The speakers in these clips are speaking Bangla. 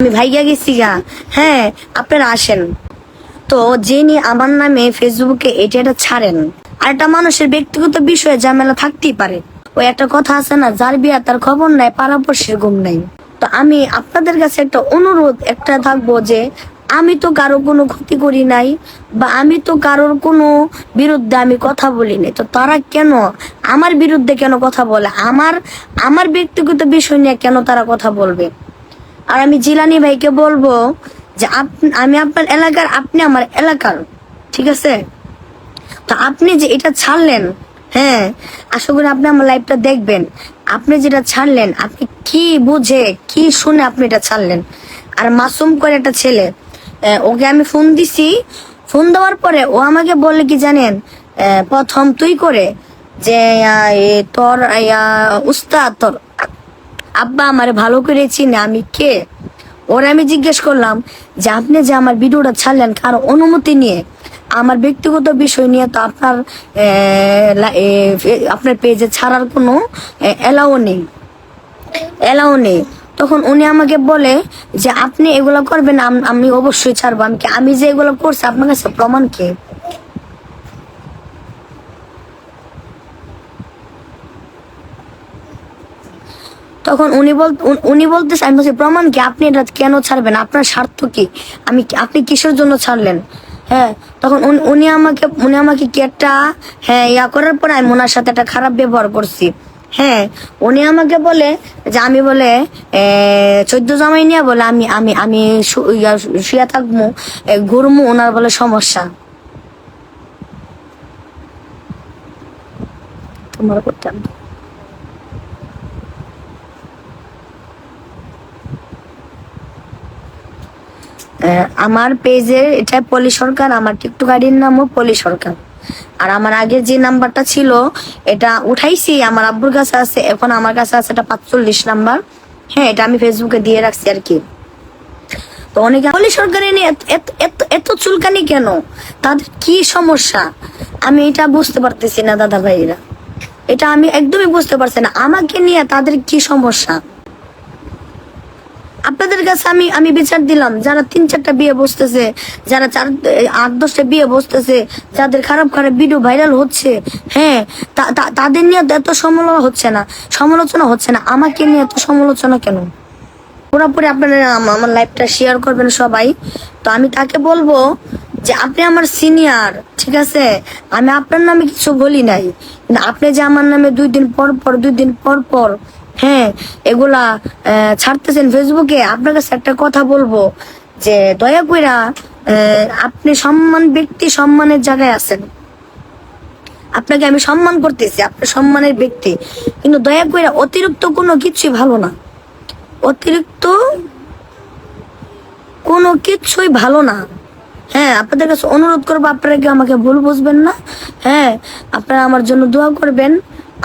আমি ভাইগা গেছি গা। হ্যাঁ, আপনারা আসেন। তো যিনি আমার নামে ফেসবুকে এটা ছাড়েন, আর একটা মানুষের ব্যক্তিগত বিষয়ে ঝামেলা থাকতেই পারে। ওই একটা কথা আছে না, যার বিয়া তার খবর নাই, পাড়াপড়শির ঘুম নাই। তো আমি আপনাদের কাছে একটা অনুরোধ একটা থাকবো যে আমি তো কারো কোনো ক্ষতি করি নাই, বা আমি তো কারোর কোনো বিরুদ্ধে আমি কথা বলি নাই। তো তারা কেন আমার বিরুদ্ধে কেন কথা বলে, আমার আমার ব্যক্তিগত বিষয় নিয়ে কেন তারা কথা বলবে? আর আমি জিলানি ভাইকে বলবো যে আমি আপনার এলাকার, আপনি আমার এলাকার, ঠিক আছে? তো আপনি যে এটা ছাড়লেন, হ্যাঁ, আশা করি আপনি আমার লাইভটা দেখবেন। আপনি যেটা ছাড়লেন, আপনি কি বুঝে কি শুনে আপনি এটা ছাড়লেন? আর মাসুম করে একটা ছেলে, ওকে আমি ফোন দিছি। ফোন দেওয়ার পরে ও আমাকে বললে কি জানেন, প্রথম তুই করে যে তোর উস্তাদ, তোর আব্বা আমারে ভালো করে চিনে, আমি কে? ওরা আমি জিজ্ঞেস করলাম যে আপনি যে আমার ভিডিওটা ছাড়লেন কারো অনুমতি নিয়ে, আমার ব্যক্তিগত বিষয় নিয়ে তো আপনার আপনার পেজে ছাড়ার কোনো এলাও নেই। তখন উনি আমাকে বলে যে আপনি এগুলো করবেন, আমি অবশ্যই ছাড়বো। আমি যে এগুলো করছি আপনার কাছে প্রমাণ কি? তখন উনি বলতেছে, আমি বলছি প্রমাণ কি? আপনি এটা কেন ছাড়বেন? আপনার স্বার্থ কি? আপনি কিসের জন্য ছাড়লেন? হ্যাঁ, তখন উনি আমাকে কি একটা, হ্যাঁ, ইয়া করার পর আমি ওনার সাথে একটা খারাপ ব্যবহার করছি। হ্যাঁ, উনি আমাকে বলে যে আমি বলে 14 জামাই নিয়ে বলে আমি আমি আমি শুয়ে থাকবো, ঘুরমু, ওনার বলে সমস্যা। তোমার করতাম আমার পেজে এটা পলি সরকার, আমার টিকটক আইডির নামও পলি সরকার। আর আমার আগের যে নাম্বারটা ছিল এটা উঠাইছি, আমার আব্বুর কাছে আছে, এখন আমার কাছে আছে এটা 45 নাম্বার। হ্যাঁ, এটা আমি ফেসবুকে দিয়ে রাখছি আর কি। তো অনেকে পলি সরকারের নিয়ে এত চুলকানি কেন? তাদের কি সমস্যা? আমি এটা বুঝতে পারতেছি না দাদা ভাইরা, এটা আমি একদমই বুঝতে পারছি না আমাকে নিয়ে তাদের কি সমস্যা। আপনাদের কাছে আমি বিচার দিলাম, যারা 3-4টা বিয়ে বসতেছে, যারা 8-10টা বিয়ে বসতেছে, যাদের খারাপ খারাপ ভিডিও ভাইরাল হচ্ছে, হ্যাঁ, তাদের নিয়ে এত সমালোচনা হচ্ছে না, আমাকে নিয়ে এত সমালোচনা কেন? পুরোপুরি আপনারা আমার লাইভটা শেয়ার করবেন সবাই। তো আমি তাকে বলবো যে আপনি আমার সিনিয়র, ঠিক আছে? আমি আপনার নামে কিছু বলি নাই, কিন্তু আপনি যে আমার নামে 2 দিন পর পর হ্যাঁ এগুলা ছাড়তেছেন ফেসবুকে, আপনার কাছে একটা কথা বলবো যে দয়া কইরা আপনি সম্মানের জায়গায় আছেন, আপনাকে আমি সম্মান করতেছি, আপনি সম্মানের ব্যক্তি, কিন্তু দয়া কইরা অতিরিক্ত কোনো কিছুই ভালো না, অতিরিক্ত কোনো কিছুই ভালো না। হ্যাঁ, আপনাদের কাছে অনুরোধ করবো, আপনারা কি আমাকে ভুল বুঝবেন না। হ্যাঁ, আপনারা আমার জন্য দোয়া করবেন।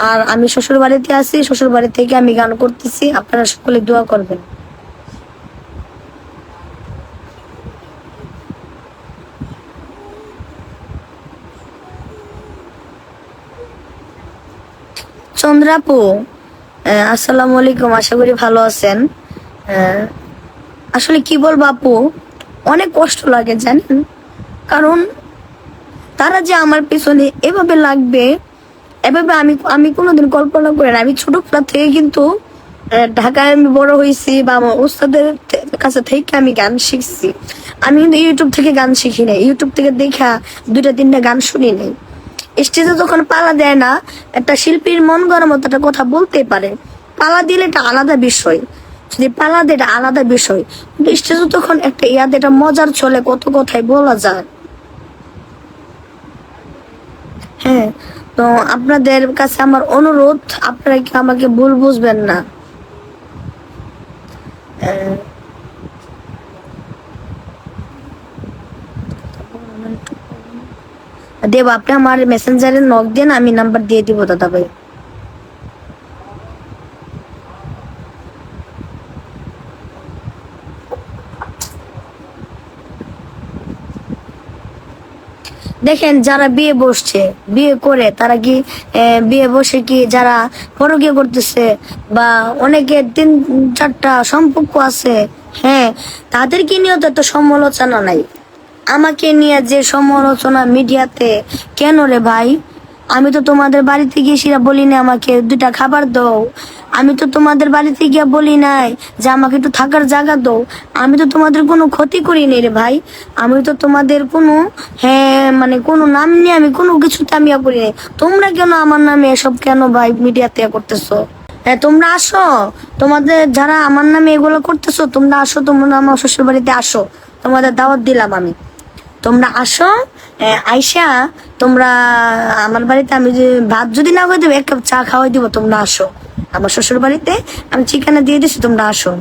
আর আমি শ্বশুর বাড়িতে আছি, শ্বশুর বাড়ি থেকে আমি গান করতেছি, আপনারা সকলে দোয়া করবেন। চন্দ্রাপু, আসসালামু আলাইকুম, আশা করি ভালো আছেন। আসলে কি বলবো আপু, অনেক কষ্ট লাগে জানেন, কারণ তারা যে আমার পিছনে এভাবে লাগবে, এভাবে আমি কোনোদিন কল্পনা করি না। আমি ছোটবেলা থেকে কিন্তু ঢাকায় আমি বড় হয়েছি, বা আমার উস্তাদের কাছে থেকে আমি গান শিখছি। আমি কিন্তু ইউটিউব থেকে গান শিখি নাই, ইউটিউব থেকে দেখা 2-3টা গান শুনি নাই। স্টেজে যখন পালা দেয় না, একটা শিল্পীর মন গড়ার মতো একটা কথা বলতে পারে, পালা দিলে এটা আলাদা বিষয়, যদি পালা দেয় এটা আলাদা বিষয়, কিন্তু স্টেজে তখন একটা এটা মজার চলে, কত কথাই বলা যায়। হ্যাঁ, তো আপনাদের কাছে আমার অনুরোধ, আপনারা কি আমাকে ভুল বুঝবেন না। দেব, আপনি আমার মেসেঞ্জারে নক দেন, আমি নাম্বার দিয়ে দিব দাদা ভাই। দেখেন, যারা বিয়ে বসছে, বিয়ে করে তারা কি বিয়ে বসে কি যারা পরকীয়া করতেছে, বা অনেকে 3-4টা সম্পর্ক আছে, হ্যাঁ, তাদেরকে নিয়েও তো একটা সমালোচনা নাই। আমাকে নিয়ে যে সমালোচনা মিডিয়াতে, কেন রে ভাই? আমি তো তোমাদের বাড়িতে গিয়ে সেটা বলি না আমাকে 2টা খাবার দাও। আমি তো তোমাদের বাড়িতে গিয়ে বলি নাই যে আমাকে একটু থাকার জায়গা দাও। আমি তো তোমাদের কোনো ক্ষতি করিনি রে ভাই। আমি তো তোমাদের কোনো, হ্যাঁ মানে কোনো নাম নিয়ে আমি কোনো কিছুতে আমি করি নাই। তোমরা কেন আমার নামে এসব কেন ভাই মিডিয়াতে করতেছো? হ্যাঁ, তোমরা আসো, তোমাদের যারা আমার নামে এগুলো করতেছো তোমরা আসো, তোমরা আমার শ্বশুর বাড়িতে আসো, তোমাদের দাওয়াত দিলাম আমি। তোমরা আসো, আইসা তোমরা আমার বাড়িতে, আমি যে ভাত যদি না করে দেবো 1 কাপ চা খাওয়াই দিব। তোমরা আসো আমার শ্বশুর বাড়িতে, আমি ঠিকানা দিয়ে দিছি, তোমরা আসো।